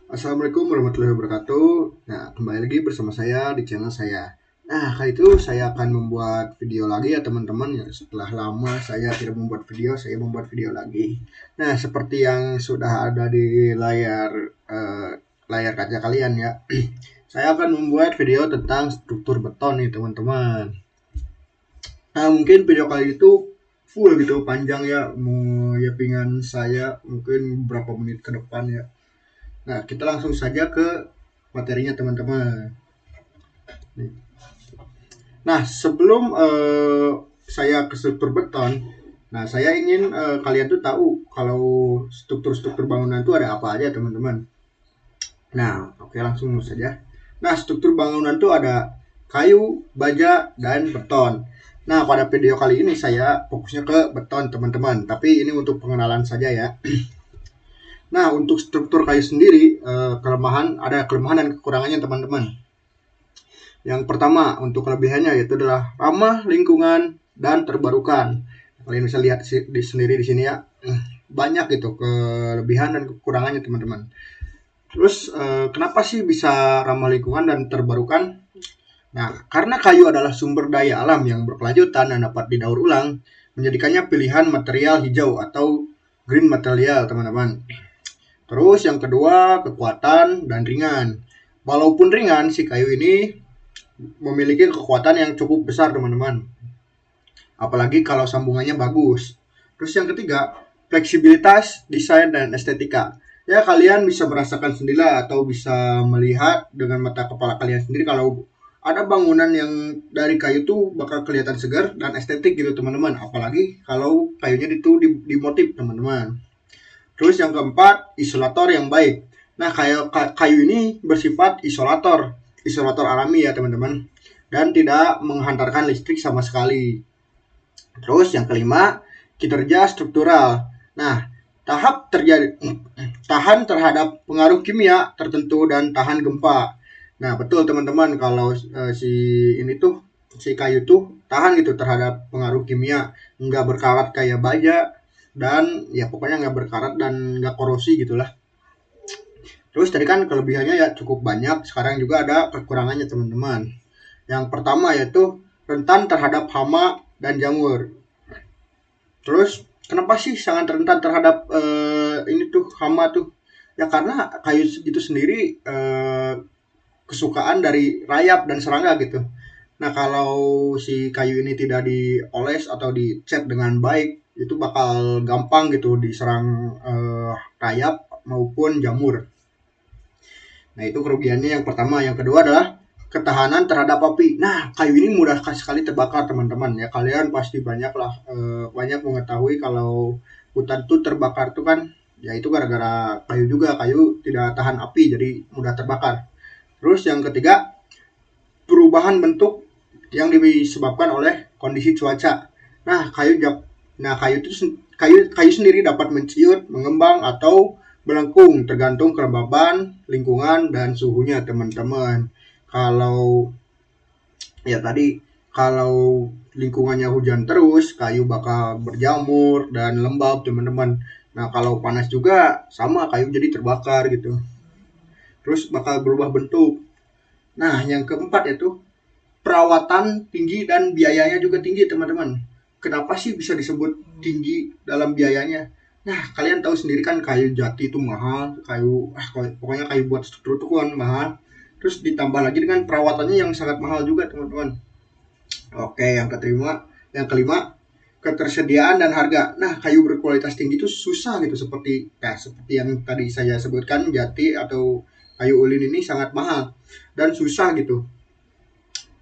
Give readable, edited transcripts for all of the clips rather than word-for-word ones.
Assalamualaikum warahmatullahi wabarakatuh. Nah, kembali lagi bersama saya di channel saya. Nah, kali itu saya akan membuat video lagi ya teman-teman. Ya, setelah lama saya tidak membuat video, saya membuat video lagi. Nah, seperti yang sudah ada di layar kaca kalian ya. Saya akan membuat video tentang struktur beton nih teman-teman. Nah, mungkin video kali itu full gitu, panjang ya. Mau ya pingan saya mungkin berapa menit ke depan ya. Nah, kita langsung saja ke materinya teman-teman. Nah, sebelum saya ke struktur beton, nah saya ingin kalian tuh tahu kalau struktur-struktur bangunan itu ada apa aja teman-teman. Nah, oke langsung saja. Nah, struktur bangunan itu ada kayu, baja, dan beton. Nah, pada video kali ini saya fokusnya ke beton teman-teman, tapi ini untuk pengenalan saja ya. Nah, untuk struktur kayu sendiri, ada kelemahan dan kekurangannya teman-teman. Yang pertama, untuk kelebihannya yaitu adalah ramah lingkungan dan terbarukan. Kalian bisa lihat sendiri di sini ya, banyak gitu kelebihan dan kekurangannya teman-teman. Terus, kenapa sih bisa ramah lingkungan dan terbarukan? Nah, karena kayu adalah sumber daya alam yang berkelanjutan dan dapat didaur ulang, menjadikannya pilihan material hijau atau green material teman-teman. Terus yang kedua, kekuatan dan ringan. Walaupun ringan, si kayu ini memiliki kekuatan yang cukup besar teman-teman. Apalagi kalau sambungannya bagus. Terus yang ketiga, fleksibilitas, desain, dan estetika. Ya kalian bisa merasakan sendiri atau bisa melihat dengan mata kepala kalian sendiri kalau ada bangunan yang dari kayu tuh bakal kelihatan segar dan estetik gitu teman-teman. Apalagi kalau kayunya itu dimotif teman-teman. Terus yang keempat, isolator yang baik. Nah, kayu ini bersifat isolator alami ya teman-teman, dan tidak menghantarkan listrik sama sekali. Terus yang kelima, kinerja struktural. Nah, tahan terhadap pengaruh kimia tertentu dan tahan gempa. Nah, betul teman-teman kalau si kayu tuh tahan gitu terhadap pengaruh kimia, nggak berkarat kayak baja, dan ya pokoknya nggak berkarat dan nggak korosi gitulah. Terus tadi kan kelebihannya ya cukup banyak, sekarang juga ada kekurangannya teman-teman. Yang pertama yaitu rentan terhadap hama dan jamur. Terus kenapa sih sangat rentan terhadap ini tuh hama tuh? Ya karena kayu itu sendiri kesukaan dari rayap dan serangga gitu. Nah, kalau si kayu ini tidak dioles atau dicat dengan baik, itu bakal gampang gitu diserang rayap maupun jamur. Nah, itu kerugiannya yang pertama. Yang kedua adalah ketahanan terhadap api. Nah, kayu ini mudah sekali terbakar, teman-teman. Ya, kalian pasti banyak mengetahui kalau hutan itu terbakar tuh kan, ya itu gara-gara kayu juga. Kayu tidak tahan api, jadi mudah terbakar. Terus yang ketiga, perubahan bentuk yang disebabkan oleh kondisi cuaca. Nah, kayu sendiri dapat menciut, mengembang atau melengkung tergantung kelembaban, lingkungan dan suhunya, teman-teman. Kalau ya tadi kalau lingkungannya hujan terus, kayu bakal berjamur dan lembab, teman-teman. Nah, kalau panas juga sama kayu jadi terbakar gitu. Terus bakal berubah bentuk. Nah, yang keempat yaitu perawatan tinggi dan biayanya juga tinggi teman-teman. Kenapa sih bisa disebut tinggi dalam biayanya? Nah, kalian tahu sendiri kan kayu jati itu mahal, pokoknya kayu buat struktur itu kan mahal. Terus ditambah lagi dengan perawatannya yang sangat mahal juga teman-teman. Oke, yang kelima ketersediaan dan harga. Nah, kayu berkualitas tinggi itu susah gitu seperti yang tadi saya sebutkan, jati atau kayu ulin ini sangat mahal dan susah gitu,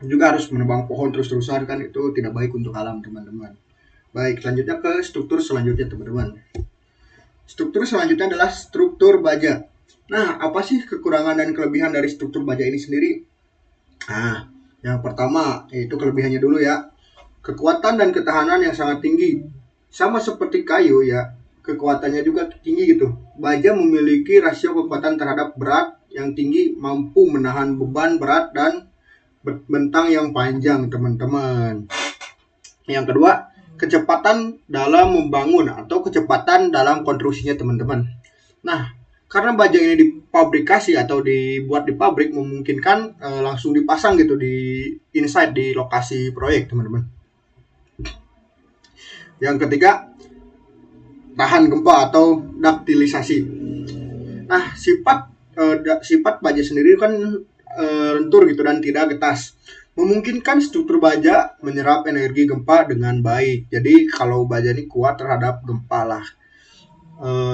juga harus menebang pohon terus-terusan kan itu tidak baik untuk alam teman-teman. Baik, selanjutnya ke struktur selanjutnya teman-teman. Struktur selanjutnya adalah struktur baja. Nah, apa sih kekurangan dan kelebihan dari struktur baja ini sendiri? Nah, yang pertama yaitu kelebihannya dulu ya. Kekuatan dan ketahanan yang sangat tinggi. Sama seperti kayu ya, kekuatannya juga tinggi gitu. Baja memiliki rasio kekuatan terhadap berat yang tinggi, mampu menahan beban berat dan bentang yang panjang teman-teman. Yang kedua, kecepatan dalam membangun atau kecepatan dalam konstruksinya teman-teman. Nah, Karena baja ini dipabrikasi atau dibuat di pabrik memungkinkan langsung dipasang gitu di inside di lokasi proyek, teman-teman. Yang ketiga, tahan gempa atau daktilisasi. Nah, sifat baja sendiri kan lentur gitu dan tidak getas. Memungkinkan struktur baja menyerap energi gempa dengan baik. Jadi kalau baja ini kuat terhadap gempa lah.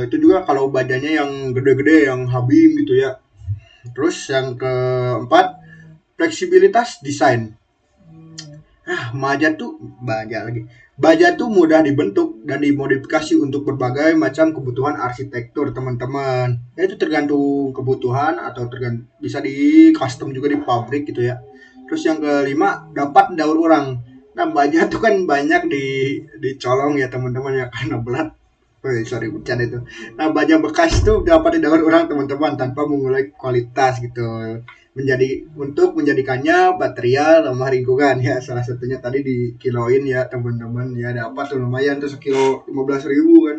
Itu juga kalau bajanya yang gede-gede, yang habim gitu ya. Terus yang keempat, fleksibilitas desain. Nah, baja tuh mudah dibentuk dan dimodifikasi untuk berbagai macam kebutuhan arsitektur, teman-teman. Ya, itu tergantung kebutuhan atau bisa di custom juga di pabrik gitu ya. Terus yang kelima, dapat daur ulang. Nah, baja tuh kan banyak dicolong ya teman-teman ya, karena berat. Sorry, bercanda itu. Nah, baja bekas tuh dapat didaur ulang teman-teman tanpa mengurangi kualitas gitu. Untuk menjadikannya material ramah lingkungan ya, salah satunya tadi di kiloin ya teman-teman ya, dapat tuh lumayan tuh sekilo 15.000 kan.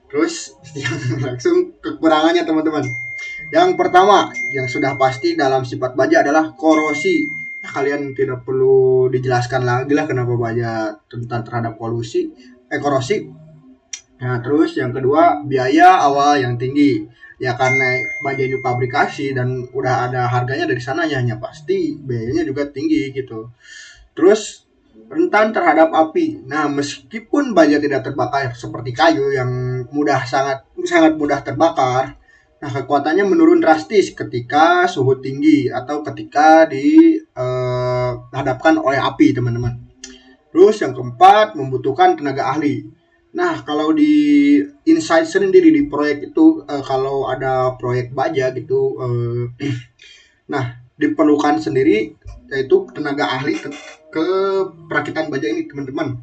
Terus yang langsung kekurangannya teman-teman. Yang pertama yang sudah pasti dalam sifat baja adalah korosi. Nah, kalian tidak perlu dijelaskan lagi lah kenapa baja rentan terhadap korosi. Nah, terus yang kedua, biaya awal yang tinggi. Ya karena baja ini pabrikasi dan udah ada harganya dari sananya, ya pasti biayanya juga tinggi gitu. Terus rentan terhadap api. Nah, meskipun baja tidak terbakar seperti kayu yang sangat sangat mudah terbakar, nah kekuatannya menurun drastis ketika suhu tinggi atau ketika dihadapkan oleh api, teman-teman. Terus yang keempat, membutuhkan tenaga ahli. Nah, kalau di Insight sendiri di proyek itu, kalau ada proyek baja gitu, nah diperlukan sendiri yaitu tenaga ahli ke perakitan baja ini, teman-teman.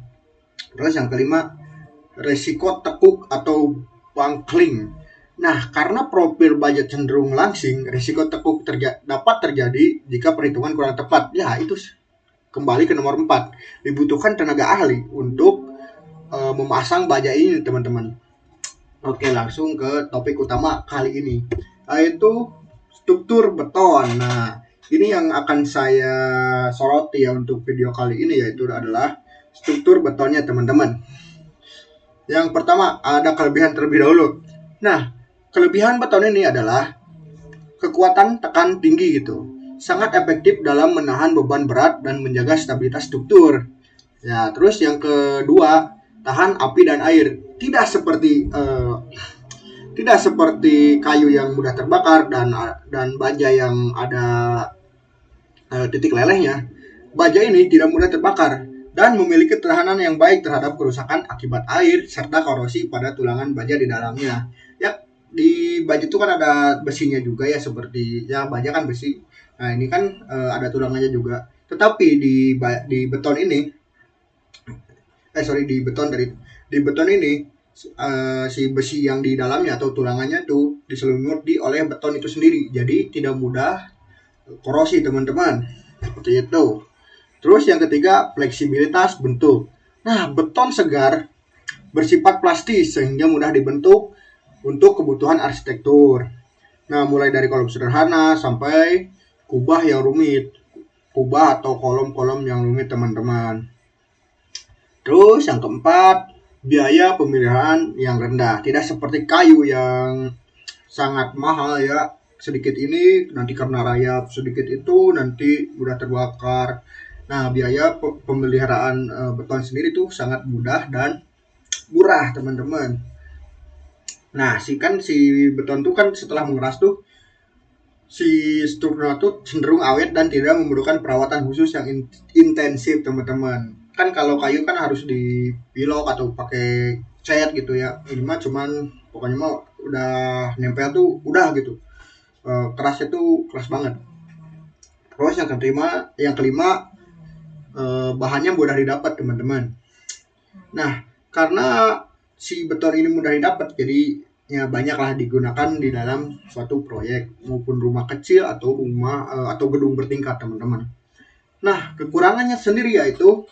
Terus yang kelima, resiko tekuk atau buckling. Nah, karena profil baja cenderung langsing, risiko tekuk dapat terjadi jika perhitungan kurang tepat. Ya, itu kembali ke nomor 4. Dibutuhkan tenaga ahli untuk memasang baja ini, teman-teman. Oke, langsung ke topik utama kali ini, yaitu struktur beton. Nah, ini yang akan saya soroti ya untuk video kali ini, yaitu adalah struktur betonnya, teman-teman. Yang pertama, ada kelebihan terlebih dahulu. Nah, kelebihan beton ini adalah kekuatan tekan tinggi gitu. Sangat efektif dalam menahan beban berat dan menjaga stabilitas struktur. Ya, terus yang kedua, tahan api dan air. Tidak seperti kayu yang mudah terbakar dan baja yang ada titik lelehnya. Baja ini tidak mudah terbakar dan memiliki ketahanan yang baik terhadap kerusakan akibat air serta korosi pada tulangan baja di dalamnya. Ya, di baja itu kan ada besinya juga ya, seperti ya baja kan besi. Nah, ini kan ada tulangannya juga. Tetapi di beton ini di beton ini si besi yang di dalamnya atau tulangannya tuh diselimuti oleh beton itu sendiri, jadi tidak mudah korosi, teman-teman. Seperti itu. Terus yang ketiga, fleksibilitas bentuk. Nah, beton segar bersifat plastis sehingga mudah dibentuk untuk kebutuhan arsitektur. Nah, mulai dari kolom sederhana sampai kubah atau kolom-kolom yang rumit, teman-teman. Terus yang keempat, biaya pemeliharaan yang rendah. Tidak seperti kayu yang sangat mahal ya. Sedikit ini nanti karena rayap, sedikit itu nanti mudah terbakar. Nah, biaya pemeliharaan beton sendiri tuh sangat mudah dan murah, teman-teman. Nah, si beton tuh kan setelah mengeras tuh si strukturnya tuh cenderung awet dan tidak memerlukan perawatan khusus yang intensif, teman-teman. Kan kalau kayu kan harus dipilok atau pakai cat gitu ya. Ini mah cuman pokoknya mah udah nempel tuh udah gitu. Kerasnya tuh keras banget. Terus yang kelima bahannya mudah didapat, teman-teman. Nah, karena si beton ini mudah didapat, jadi ya banyaklah digunakan di dalam suatu proyek maupun rumah kecil atau atau gedung bertingkat, teman-teman. Nah, kekurangannya sendiri yaitu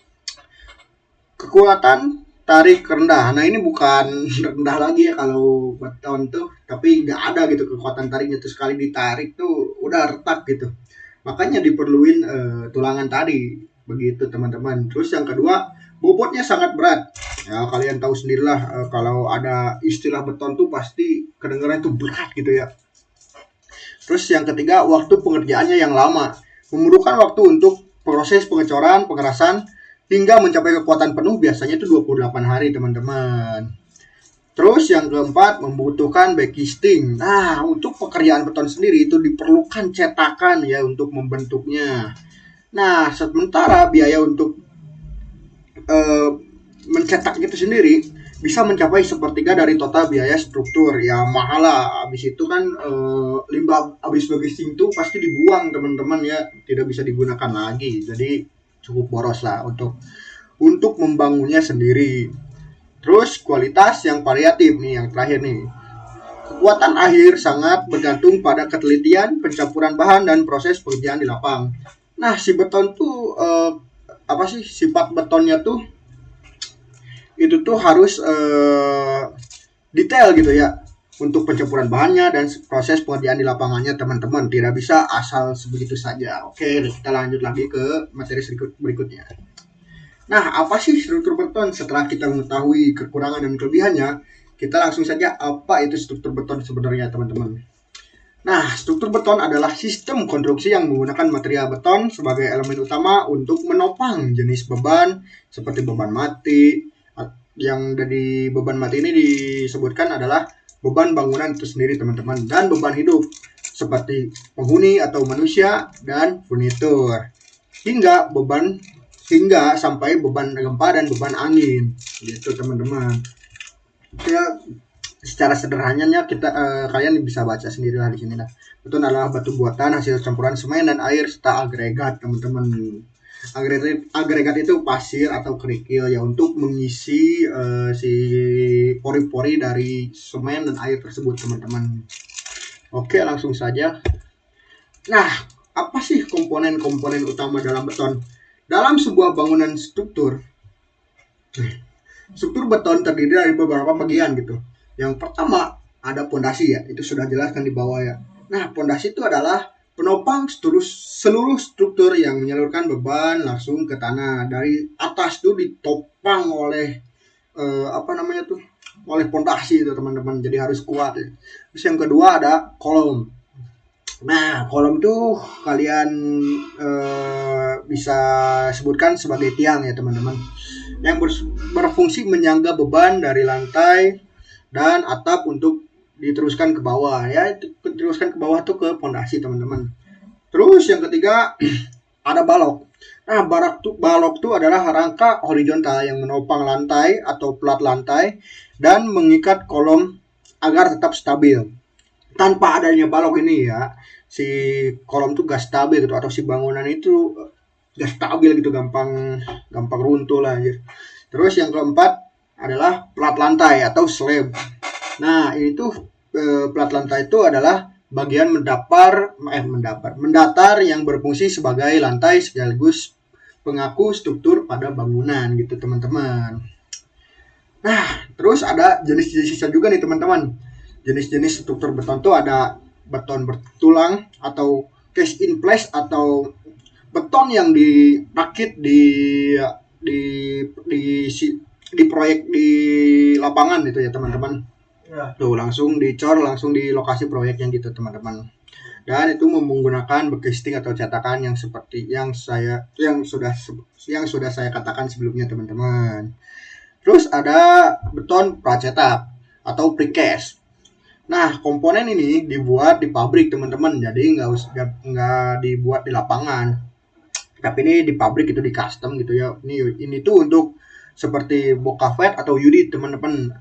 kekuatan tarik rendah. Nah ini bukan rendah lagi ya kalau beton tuh, tapi nggak ada gitu kekuatan tariknya tuh, sekali ditarik tuh udah retak gitu. Makanya diperluin tulangan tadi begitu teman-teman. Terus yang kedua, bobotnya sangat berat. Ya kalian tahu sendirilah, kalau ada istilah beton tuh pasti kedengaran tuh berat gitu ya. Terus yang ketiga, waktu pengerjaannya yang lama. Memerlukan waktu untuk proses pengecoran, pengerasan, hingga mencapai kekuatan penuh biasanya itu 28 hari teman-teman. Terus yang keempat, membutuhkan backcasting. Nah, untuk pekerjaan beton sendiri itu diperlukan cetakan ya untuk membentuknya. Nah, sementara biaya untuk eh, mencetak itu sendiri bisa mencapai sepertiga dari total biaya struktur. Ya mahal lah. Habis itu kan limbah habis backcasting itu pasti dibuang teman-teman ya, tidak bisa digunakan lagi. Jadi cukup boros lah untuk membangunnya sendiri. Terus kualitas yang variatif nih yang terakhir nih. Kekuatan akhir sangat bergantung pada ketelitian, pencampuran bahan dan proses pekerjaan di lapang. Nah, si beton tuh apa sih sifat betonnya tuh itu tuh harus detail gitu ya untuk pencampuran bahannya dan proses pengerjaan di lapangannya teman-teman, tidak bisa asal sebegitu saja. Oke, kita lanjut lagi ke materi berikutnya. Nah, apa sih struktur beton? Setelah kita mengetahui kekurangan dan kelebihannya, kita langsung saja apa itu struktur beton sebenarnya teman-teman. Nah, struktur beton adalah sistem konstruksi yang menggunakan material beton sebagai elemen utama untuk menopang jenis beban seperti beban mati. Yang dari beban mati ini disebutkan adalah beban bangunan itu sendiri teman-teman, dan beban hidup seperti penghuni atau manusia dan furnitur, hingga sampai beban gempa dan beban angin gitu teman-teman. Ya secara sederhananya kita kalian bisa baca sendirilah di sini lah. Beton adalah batu buatan hasil campuran semen dan air serta agregat teman-teman. Agregat itu pasir atau kerikil ya untuk mengisi si pori-pori dari semen dan air tersebut teman-teman. Oke, langsung saja. Nah, apa sih komponen-komponen utama dalam beton? Dalam sebuah bangunan struktur beton terdiri dari beberapa bagian gitu. Yang pertama ada pondasi ya, itu sudah jelaskan di bawah ya. Nah, pondasi itu adalah penopang seluruh struktur yang menyalurkan beban langsung ke tanah. Dari atas tuh ditopang oleh oleh pondasi itu teman-teman. Jadi harus kuat ya. Terus yang kedua ada kolom. Nah, kolom tuh kalian bisa sebutkan sebagai tiang ya teman-teman, yang berfungsi menyangga beban dari lantai dan atap untuk diteruskan ke bawah ya, diteruskan ke bawah tuh ke pondasi teman-teman. Terus yang ketiga ada balok. Nah, balok tuh adalah rangka horizontal yang menopang lantai atau plat lantai dan mengikat kolom agar tetap stabil. Tanpa adanya balok ini ya, si kolom tuh gak stabil gitu, atau si bangunan itu gak stabil gitu, gampang runtuh lah ya. Terus yang keempat adalah plat lantai atau slab. Nah, ini tuh plat lantai itu adalah bagian mendatar yang berfungsi sebagai lantai sekaligus pengaku struktur pada bangunan gitu teman-teman. Nah, terus ada jenis-jenisnya juga nih teman-teman. Jenis-jenis struktur beton tuh ada beton bertulang atau cast in place, atau beton yang dirakit di proyek di lapangan itu ya teman-teman. Ya. Tuh langsung dicor langsung di lokasi proyeknya gitu teman-teman. Dan itu menggunakan backcasting atau cetakan yang seperti yang sudah saya katakan sebelumnya teman-teman. Terus ada beton pracetak atau precast. Nah, komponen ini dibuat di pabrik teman-teman, jadi nggak dibuat di lapangan. Tapi ini di pabrik itu di custom gitu ya. Ini tuh untuk seperti bokafet atau unit teman-teman.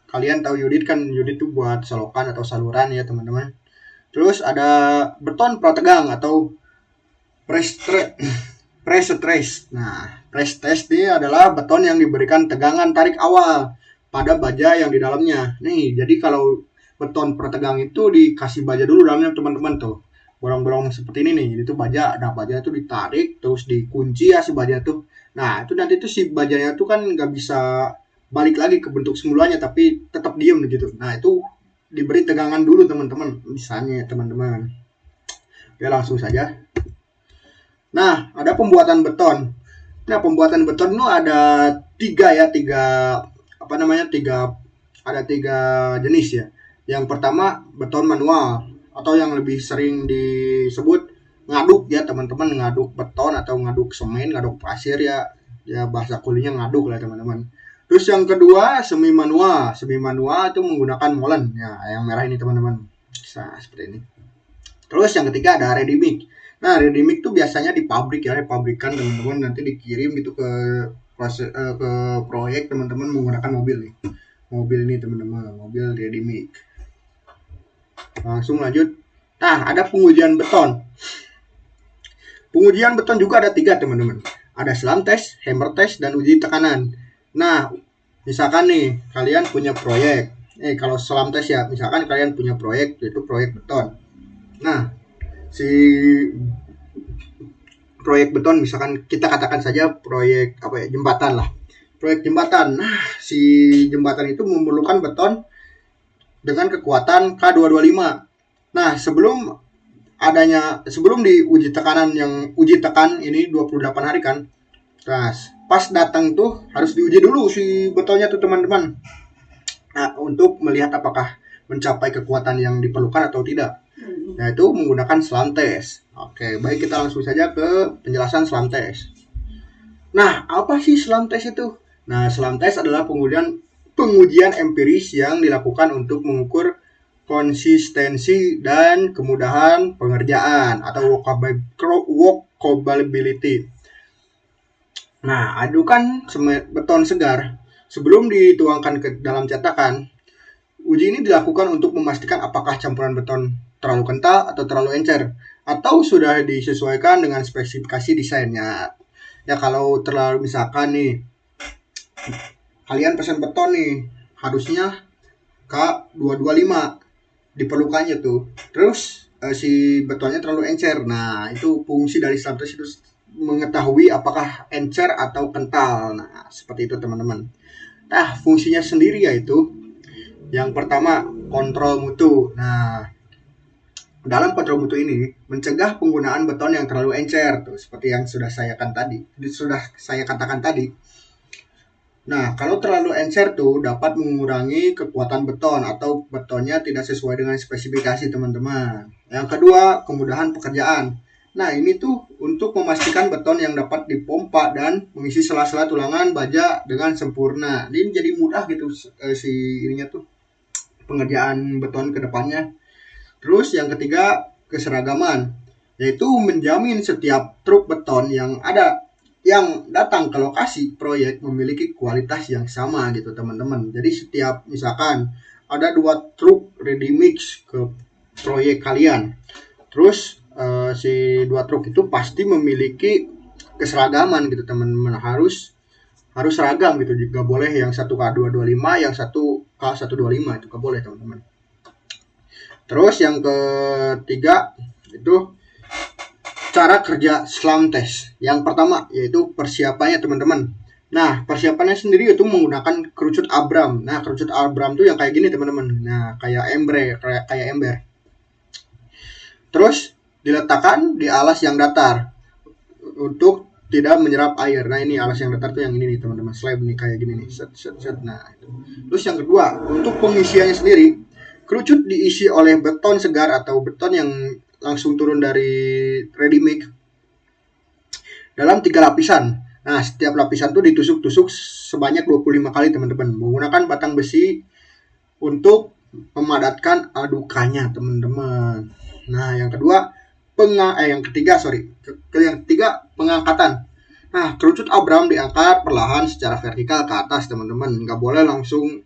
Kalian tahu unit kan? Unit tuh buat selokan atau saluran ya teman-teman. Terus ada beton prategang atau pre-stress. Nah, pre-stress ini adalah beton yang diberikan tegangan tarik awal pada baja yang di dalamnya. Nih, jadi kalau beton prategang itu dikasih baja dulu dalamnya teman-teman tuh. Bolong-bolong seperti ini nih. Itu baja. Nah, baja itu ditarik terus dikunci ya si baja tuh. Nah, itu nanti tuh si bajanya tuh kan nggak bisa balik lagi ke bentuk semulanya tapi tetap diem gitu. Nah itu diberi tegangan dulu teman-teman, misalnya teman-teman. Oke, langsung saja. Nah, ada pembuatan beton. Nah, pembuatan beton itu ada ada tiga jenis ya. Yang pertama beton manual atau yang lebih sering disebut ngaduk ya teman-teman, ngaduk beton atau ngaduk semen, ngaduk pasir ya. Ya bahasa kulinya ngaduk lah teman-teman. Terus yang kedua semi manual. Semi manual itu menggunakan molen ya, yang merah ini teman-teman. Nah, seperti ini. Terus yang ketiga ada ready mix. Nah, ready mix itu biasanya di pabrik ya, di pabrikan teman-teman, nanti dikirim gitu ke ke proyek teman-teman menggunakan mobil nih. Mobil ini teman-teman, mobil ready mix. Langsung lanjut. Nah, ada pengujian beton. Pengujian beton juga ada 3 teman-teman. Ada slam test, hammer test, dan uji tekanan. Nah, misalkan nih kalian punya proyek. Kalau slam test ya, misalkan kalian punya proyek, yaitu proyek beton. Nah, si proyek beton misalkan kita katakan saja proyek jembatan lah. Proyek jembatan. Nah, si jembatan itu memerlukan beton dengan kekuatan K225. Nah, sebelum diuji tekanan yang uji tekan ini 28 hari kan. Nah, pas datang tuh harus diuji dulu si betonnya tuh teman-teman. Nah, untuk melihat apakah mencapai kekuatan yang diperlukan atau tidak. Nah, itu menggunakan slam test. Oke, baik kita langsung saja ke penjelasan slam test. Nah, apa sih slam test itu? Nah, slam test adalah pengujian empiris yang dilakukan untuk mengukur konsistensi dan kemudahan pengerjaan atau workability. Nah, adukan beton segar sebelum dituangkan ke dalam cetakan. Uji ini dilakukan untuk memastikan apakah campuran beton terlalu kental atau terlalu encer, atau sudah disesuaikan dengan spesifikasi desainnya. Ya kalau terlalu misalkan nih, kalian pesan beton nih, harusnya K225 diperlukannya tuh. Terus si betonnya terlalu encer. Nah, itu fungsi dari slam test itu mengetahui apakah encer atau kental. Nah, seperti itu teman-teman. Nah, fungsinya sendiri yaitu yang pertama, kontrol mutu. Nah, dalam kontrol mutu ini mencegah penggunaan beton yang terlalu encer tuh, seperti yang sudah saya katakan tadi. Nah, kalau terlalu encer tuh dapat mengurangi kekuatan beton atau betonnya tidak sesuai dengan spesifikasi teman-teman. Yang kedua, kemudahan pekerjaan. Nah, ini tuh untuk memastikan beton yang dapat dipompa dan mengisi sela-sela tulangan baja dengan sempurna. Ini jadi mudah gitu si ininya tuh, pengerjaan beton ke depannya. Terus yang ketiga, keseragaman, yaitu menjamin setiap truk beton yang datang ke lokasi proyek memiliki kualitas yang sama gitu teman-teman. Jadi setiap misalkan ada 2 truk ready mix ke proyek kalian, terus si 2 truk itu pasti memiliki keseragaman gitu teman-teman, harus seragam gitu. Juga boleh yang satu K225, yang satu K125, itu gak boleh teman-teman. Terus yang ketiga itu cara kerja slam test. Yang pertama yaitu persiapannya teman-teman. Nah, persiapannya sendiri itu menggunakan kerucut Abram. Nah, kerucut Abram tuh yang kayak gini teman-teman. Nah, kayak ember. Terus diletakkan di alas yang datar untuk tidak menyerap air. Nah, ini alas yang datar tuh yang ini nih teman-teman, slab nih kayak gini nih. Set. Nah, itu. Terus yang kedua, untuk pengisiannya sendiri, kerucut diisi oleh beton segar atau beton yang langsung turun dari ready mix dalam 3 lapisan. Nah, setiap lapisan tuh ditusuk-tusuk sebanyak 25 kali teman-teman, menggunakan batang besi untuk memadatkan adukannya teman-teman. Nah, yang ketiga pengangkatan. Nah, kerucut Abram diangkat perlahan secara vertikal ke atas teman-teman, nggak boleh langsung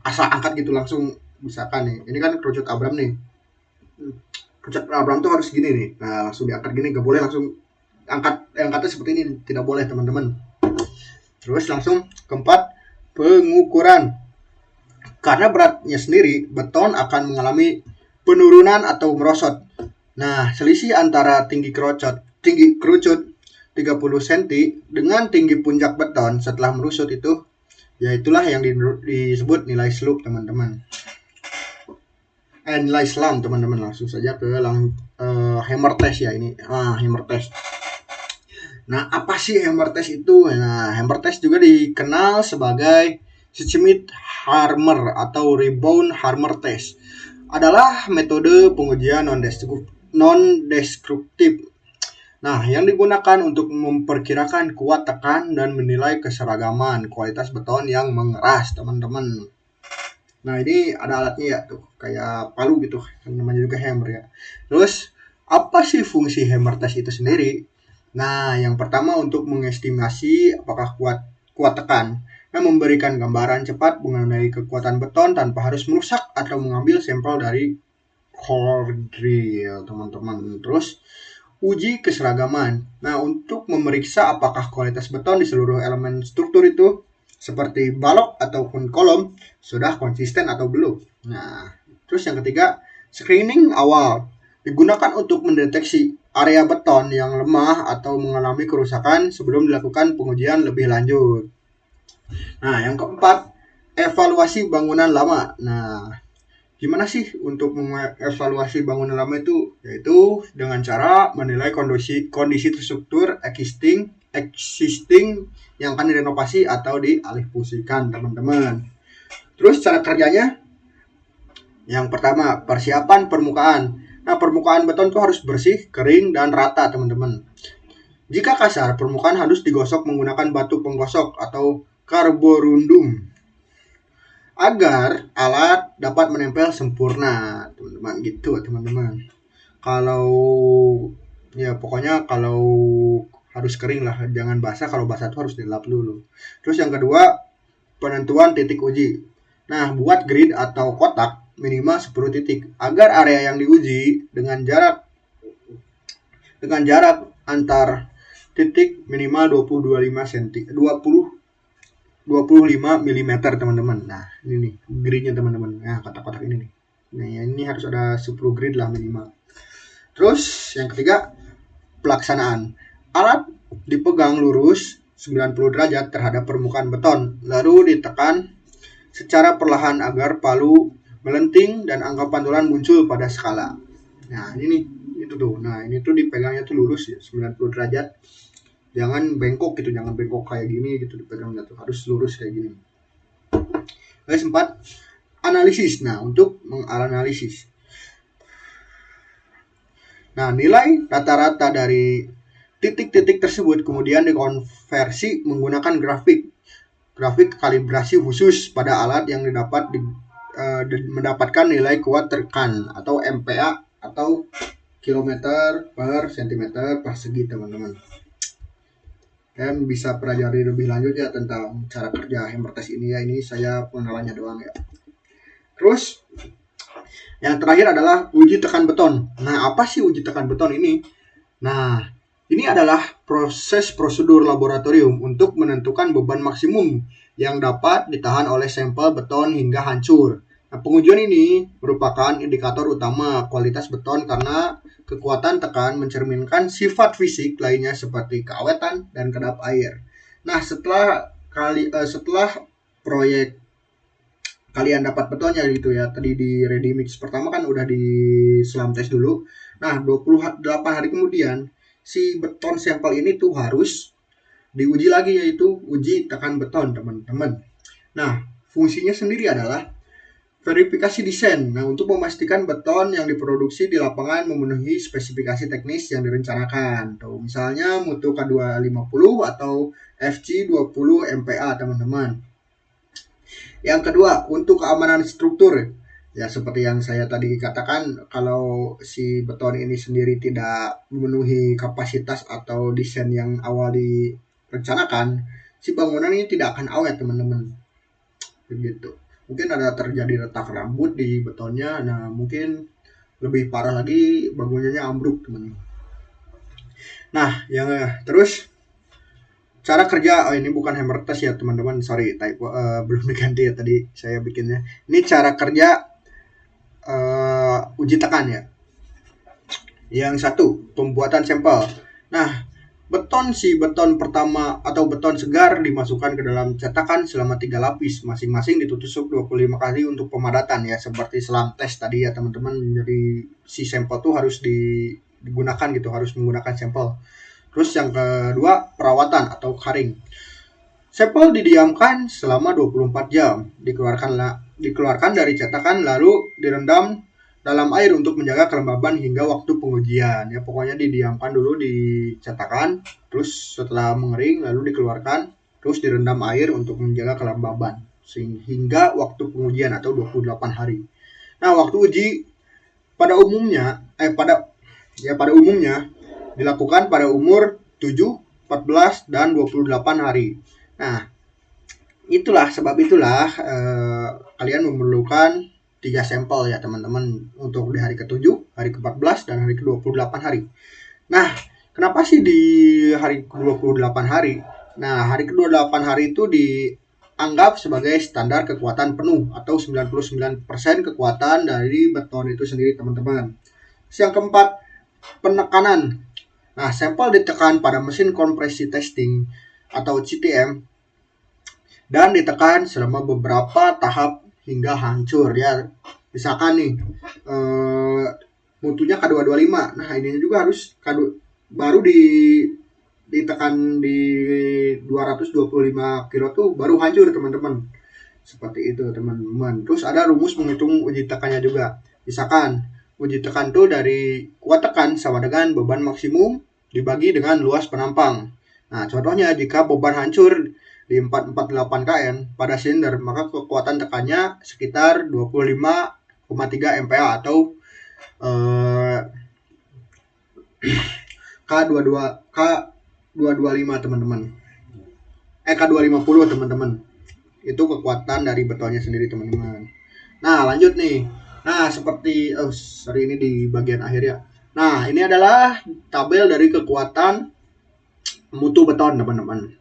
asal angkat gitu langsung. Misalkan nih, ini kan kerucut Abram nih. Kerucut Abram tuh harus gini nih. Nah, langsung diangkat gini, nggak boleh langsung angkatnya seperti ini, tidak boleh teman-teman. Terus langsung keempat, pengukuran. Karena beratnya sendiri, beton akan mengalami penurunan atau merosot. Nah, selisih antara tinggi kerucut 30 cm dengan tinggi puncak beton setelah merusut itu Ya itulah yang disebut nilai slope teman-teman. Nilai SLAM teman-teman. Langsung saja ke hammer test ya ini. Hammer test. Nah, apa sih hammer test itu? Nah, hammer test juga dikenal sebagai Schmidt-Hammer atau rebound hammer test. Adalah metode pengujian non-destruktif. Nah, yang digunakan untuk memperkirakan kuat tekan dan menilai keseragaman kualitas beton yang mengeras, teman-teman. Nah, ini ada alatnya ya tuh, kayak palu gitu, namanya juga hammer ya. Terus, apa sih fungsi hammer test itu sendiri? Nah, yang pertama untuk mengestimasi apakah kuat tekan dan memberikan gambaran cepat mengenai kekuatan beton tanpa harus merusak atau mengambil sampel dari core drill, teman-teman. Terus, uji keseragaman. Nah, untuk memeriksa apakah kualitas beton di seluruh elemen struktur itu seperti balok ataupun kolom sudah konsisten atau belum. Nah, terus yang ketiga, screening awal digunakan untuk mendeteksi area beton yang lemah atau mengalami kerusakan sebelum dilakukan pengujian lebih lanjut. Nah, yang keempat, evaluasi bangunan lama. Nah, gimana sih untuk mengevaluasi bangunan lama itu? Yaitu dengan cara menilai kondisi struktur existing yang akan direnovasi atau dialihfungsikan, teman-teman. Terus cara kerjanya, yang pertama persiapan permukaan. Nah, permukaan beton itu harus bersih, kering, dan rata, teman-teman. Jika kasar, permukaan harus digosok menggunakan batu penggosok atau karborundum agar alat dapat menempel sempurna, teman-teman, gitu teman-teman. Kalau ya pokoknya kalau harus kering lah, jangan basah. Kalau basah tuh harus dilap dulu. Terus yang kedua, penentuan titik uji. Nah, buat grid atau kotak minimal 10 titik agar area yang diuji dengan jarak antar titik minimal 25 mm, teman-teman. Nah, ini nih gridnya, teman-teman. Nah, kotak-kotak ini nih. Nah, ini harus ada 10 grid lah minimal. Terus yang ketiga, pelaksanaan. Alat dipegang lurus 90 derajat terhadap permukaan beton, lalu ditekan secara perlahan agar palu melenting dan angka pantulan muncul pada skala. Nah, ini nih, itu tuh. Nah, ini tuh dipegangnya tuh lurus ya, 90 derajat. Jangan bengkok gitu, jangan bengkok kayak gini gitu dipegangnya tuh, harus lurus kayak gini. Terus 4, analisis. Nah, untuk menganalisis. Nah, nilai rata-rata dari titik-titik tersebut kemudian dikonversi menggunakan grafik kalibrasi khusus pada alat yang mendapatkan nilai kuat tekan atau MPa atau kilometer per sentimeter persegi, teman-teman. Dan bisa pelajari lebih lanjut ya tentang cara kerja hammer test ini ya. Ini saya pengenalannya doang ya. Terus yang terakhir adalah uji tekan beton. Nah, apa sih uji tekan beton ini? Nah, ini adalah prosedur laboratorium untuk menentukan beban maksimum yang dapat ditahan oleh sampel beton hingga hancur. Nah, pengujian ini merupakan indikator utama kualitas beton karena kekuatan tekan mencerminkan sifat fisik lainnya seperti keawetan dan kedap air. Nah, setelah proyek kalian dapat betonnya gitu ya, tadi di ready mix pertama kan udah di slam test dulu. Nah, 28 hari kemudian si beton sampel ini tuh harus diuji lagi, yaitu uji tekan beton, teman-teman. Nah, fungsinya sendiri adalah verifikasi desain. Nah, untuk memastikan beton yang diproduksi di lapangan memenuhi spesifikasi teknis yang direncanakan. Tuh, misalnya mutu K250 atau FC20 MPa, teman-teman. Yang kedua, untuk keamanan struktur. Ya, seperti yang saya tadi katakan, kalau si beton ini sendiri tidak memenuhi kapasitas atau desain yang awal direncanakan, si bangunan ini tidak akan awet, teman-teman. Begitu. Mungkin ada terjadi retak rambut di betonnya. Nah, mungkin lebih parah lagi bangunannya ambruk, teman-teman. Nah, yang terus cara kerja, ini bukan hammer test ya teman-teman, sorry typo, belum diganti ya tadi saya bikinnya. Ini cara kerja uji tekan ya. Yang satu, pembuatan sampel. Nah, beton pertama atau beton segar dimasukkan ke dalam cetakan selama 3 lapis, masing-masing ditusuk 25 kali untuk pemadatan ya, seperti selang tes tadi ya teman-teman. Jadi si sampel tuh harus digunakan gitu, harus menggunakan sampel. Terus yang kedua, perawatan atau karing. Sampel didiamkan selama 24 jam, dikeluarkan dari cetakan lalu direndam dalam air untuk menjaga kelembaban hingga waktu pengujian ya. Pokoknya didiamkan dulu di cetakan, terus setelah mengering lalu dikeluarkan, terus direndam air untuk menjaga kelembaban sehingga waktu pengujian atau 28 hari. Nah, waktu uji pada umumnya pada umumnya dilakukan pada umur 7, 14 dan 28 hari. Nah, sebab itulah kalian memerlukan 3 sampel ya teman-teman untuk di hari ke-7, hari ke-14 dan hari ke-28 hari. Nah, kenapa sih di hari ke-28 hari? Nah, hari ke-28 hari itu dianggap sebagai standar kekuatan penuh atau 99% kekuatan dari beton itu sendiri teman-teman. Yang keempat, penekanan. Nah, sampel ditekan pada mesin kompresi testing atau CTM dan ditekan selama beberapa tahap hingga hancur ya. Misalkan nih mutunya K225. Nah, ini juga harus baru ditekan di 225 kilo tuh baru hancur teman-teman. Seperti itu teman-teman. Terus ada rumus menghitung uji tekannya juga. Misalkan uji tekan tuh dari kuat tekan sama dengan beban maksimum dibagi dengan luas penampang. Nah, contohnya jika beban hancur di 448 kN pada silinder, maka kekuatan tekannya sekitar 25,3 MPa atau K225 teman-teman. K250 teman-teman. Itu kekuatan dari betonnya sendiri teman-teman. Nah, lanjut nih. Nah, seperti ini di bagian akhir ya. Nah, ini adalah tabel dari kekuatan mutu beton teman-teman.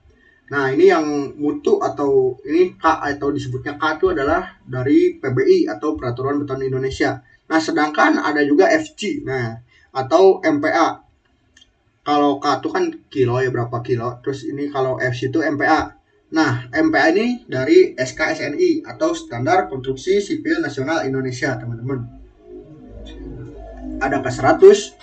Nah, ini yang mutu atau ini K atau disebutnya K itu adalah dari PBI atau Peraturan Beton Indonesia. Nah, sedangkan ada juga FC, nah atau MPa. Kalau K itu kan kilo ya, berapa kilo. Terus ini kalau FC itu MPa. Nah, MPa ini dari SKSNI atau Standar Konstruksi Sipil Nasional Indonesia, teman-teman. Ada K100.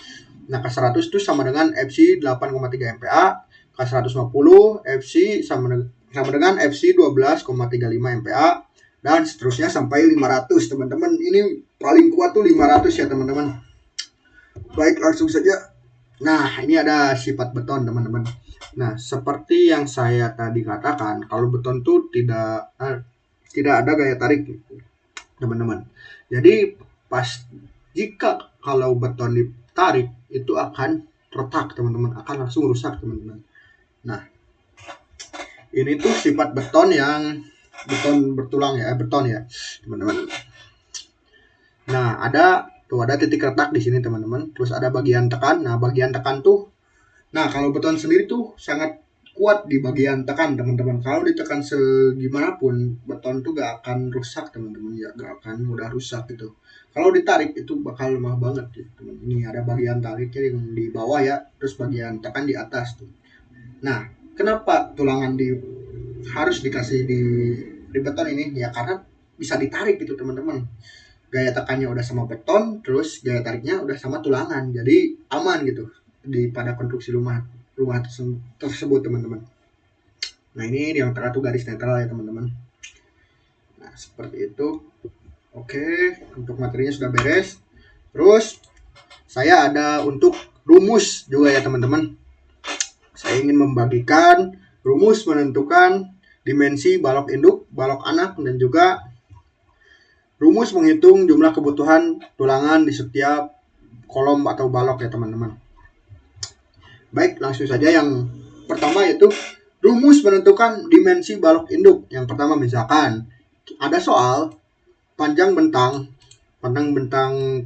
Nah, K100 itu sama dengan FC 8,3 MPa. K150 FC sama dengan FC 12,35 MPa dan seterusnya sampai 500 teman-teman. Ini paling kuat tuh 500 ya teman-teman. Baik, langsung saja. Nah, ini ada sifat beton teman-teman. Nah, seperti yang saya tadi katakan, kalau beton tuh tidak ada gaya tarik teman-teman. Jadi jika kalau beton ditarik itu akan retak teman-teman, akan langsung rusak teman-teman. Nah, ini tuh sifat beton yang beton bertulang ya, beton ya, teman-teman. Nah, ada titik retak di sini, teman-teman. Terus ada bagian tekan. Nah, bagian tekan tuh, nah kalau beton sendiri tuh sangat kuat di bagian tekan, teman-teman. Kalau ditekan segimanapun, beton tuh gak akan rusak, teman-teman. Ya, gak akan mudah rusak gitu. Kalau ditarik itu bakal lemah banget, gitu, teman. Ini ada bagian tariknya yang di bawah ya, terus bagian tekan di atas tuh. Nah, kenapa tulangan harus dikasih di beton ini? Ya karena bisa ditarik gitu teman-teman. Gaya tekannya udah sama beton, terus gaya tariknya udah sama tulangan. Jadi aman gitu pada konstruksi rumah tersebut teman-teman. Nah, ini yang tengah tuh garis netral ya teman-teman. Nah, seperti itu. Oke, untuk materinya sudah beres. Terus saya ada untuk rumus juga ya teman-teman. Saya ingin membagikan rumus menentukan dimensi balok induk, balok anak, dan juga rumus menghitung jumlah kebutuhan tulangan di setiap kolom atau balok ya teman-teman. Baik, langsung saja yang pertama yaitu rumus menentukan dimensi balok induk. Yang pertama, misalkan ada soal panjang bentang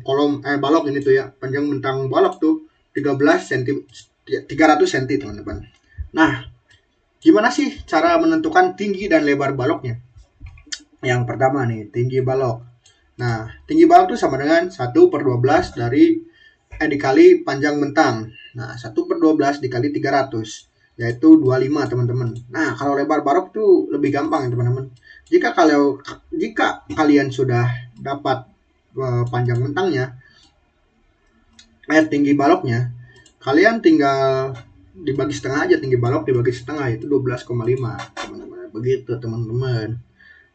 kolom balok ini tuh ya, panjang bentang balok tuh 300 cm teman-teman. Nah, gimana sih cara menentukan tinggi dan lebar baloknya? Yang pertama nih, tinggi balok. Nah, tinggi balok itu sama dengan 1/12 dikali panjang bentang. Nah, 1/12 dikali 300 yaitu 25 teman-teman. Nah, kalau lebar balok tuh lebih gampang ya teman-teman. Jika kalian sudah dapat panjang bentangnya, tinggi baloknya, kalian tinggal dibagi setengah aja, tinggi balok dibagi setengah itu 12,5 teman-teman. Begitu teman-teman.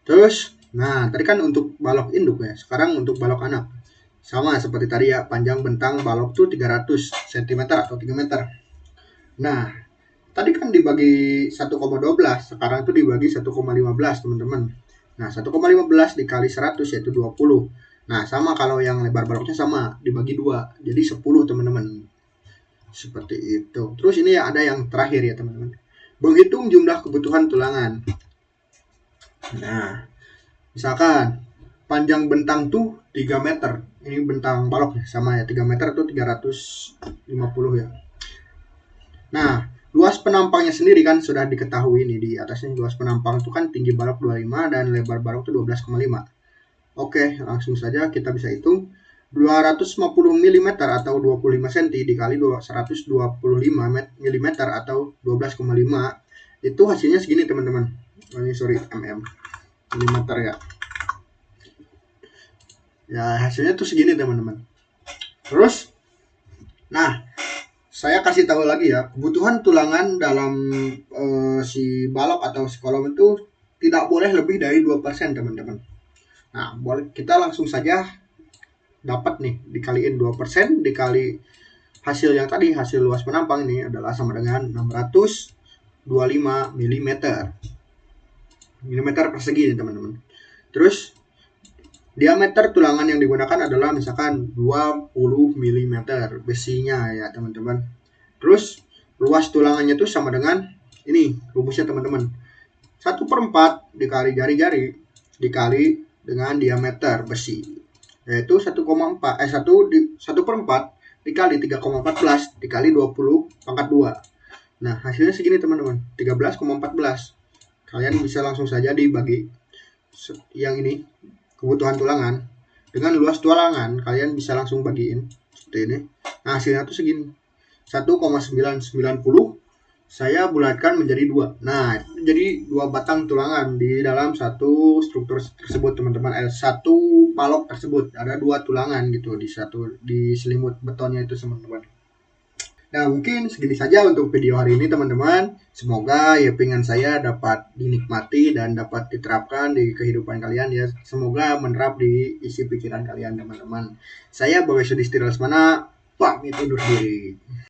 Terus, nah tadi kan untuk balok induk ya. Sekarang untuk balok anak. Sama seperti tadi ya, panjang bentang balok tuh 300 cm atau 3 meter. Nah, tadi kan dibagi 1,12, sekarang tuh dibagi 1,15 teman-teman. Nah, 1,15 dikali 100 yaitu 20. Nah, sama kalau yang lebar baloknya sama, dibagi 2, jadi 10 teman-teman. Seperti itu. Terus ini ada yang terakhir ya teman-teman. Menghitung jumlah kebutuhan tulangan. Nah, misalkan panjang bentang tuh 3 meter. Ini bentang baloknya sama ya, 3 meter atau 350 ya. Nah, luas penampangnya sendiri kan sudah diketahui nih di atasnya. Luas penampang itu kan tinggi balok 25 dan lebar balok itu 12,5. Oke, langsung saja kita bisa hitung 250 mm atau 25 cm dikali 125 mm atau 12,5 itu hasilnya segini teman-teman. Ini sorry mm milimeter ya. Ya hasilnya tuh segini teman-teman. Terus, nah saya kasih tahu lagi ya, kebutuhan tulangan dalam si balok atau si kolom itu tidak boleh lebih dari 2% teman-teman. Nah, boleh kita langsung saja dapat nih, dikaliin 2% dikali hasil yang tadi, hasil luas penampang ini adalah sama dengan 625 mm. Milimeter persegi nih teman-teman. Terus diameter tulangan yang digunakan adalah misalkan 20 mm besinya ya teman-teman. Terus luas tulangannya itu sama dengan ini rumusnya teman-teman. 1/4 dikali jari-jari dikali dengan diameter besi yaitu 1,4 1/4 dikali 3,14 dikali 20 pangkat 2. Nah hasilnya segini teman-teman, 13,14. Kalian bisa langsung saja dibagi yang ini kebutuhan tulangan dengan luas tulangan, kalian bisa langsung bagiin seperti ini. Nah hasilnya tuh segini, 1,990 saya bulatkan menjadi 2. Nah jadi 2 batang tulangan di dalam satu struktur tersebut teman-teman. Satu balok tersebut ada 2 tulangan gitu di selimut betonnya itu teman-teman. Nah mungkin segini saja untuk video hari ini teman-teman. Semoga ya pengen saya dapat dinikmati dan dapat diterapkan di kehidupan kalian ya. Semoga menerap di isi pikiran kalian teman-teman. Saya Bapak Sudistira Lesmana, pamit undur diri.